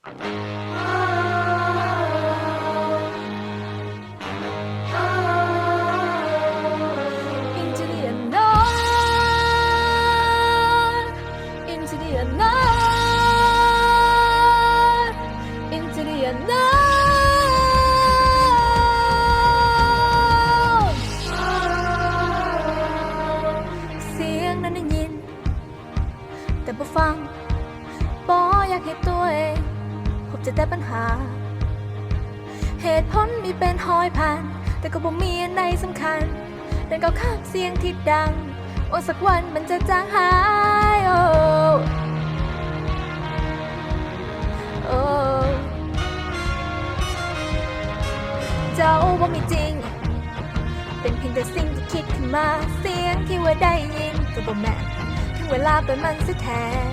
Into the unknown, into the unknown, into the unknown เสียงนั้นได้ยินแต่บ่ฟังบ่อยากให้ตัวเองพบเจอแต่ปัญหาเหตุผลมีเป็นห้อยพันแต่ก็บ่มีอันใดสำคัญเดินก้าวข้ามเสียงที่ดังว่าสักวันมันจะจางหายโอ้เจ้าว่ามีจริงเป็นเพียงแต่สิ่งที่คิดขึ้นมาเสียงที่ว่าได้ยินก็บ่แม่นถึงเวลาเป็นมันเสียแทน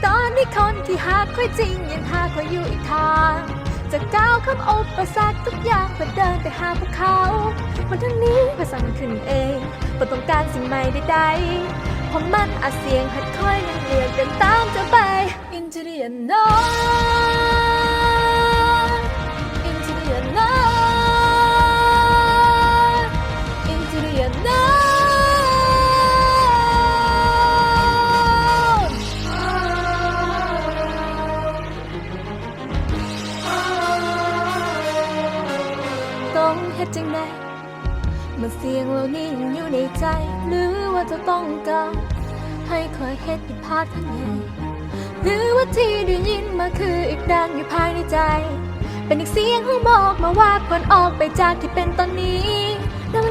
ตอนนี้คนที่หาค่อยจริงยังหาค่อยอยู่อีกทางจะก้าวข้ามอุปสรรคทุกอย่างเพื่อเดินไปหาพวกเขาวันทั้งนี้เพื่อสร้างมันขึ้นเองบ่ต้องการสิ่งใหม่ใดๆเพราะมันอาจเสียงหัดค่อยนั้นเรียกเดินตามเธอไป Into the unknown Into the unknown Into the unknown ต้องเฮ็ดจังไดเมื่อเสียงเหล่านี้ยังอยู่ในใจหรือว่าจะต้องการให้คอยเฮ็ดผิดพลาดข้างในหรือว่าที่ได้ยินมาคืออีกดังอยู่ภายในใจเป็นอีกเสียงที่บอกมาว่าควรออกไปจากที่เป็นตอนนี้แล้ว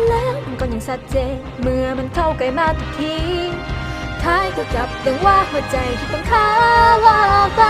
มันก็ยังชัดเจนเมื่อมันเข้าใกล้มาทุกทีคล้ายกับดังว่าหัวใจที่ต้องข้าว่าไป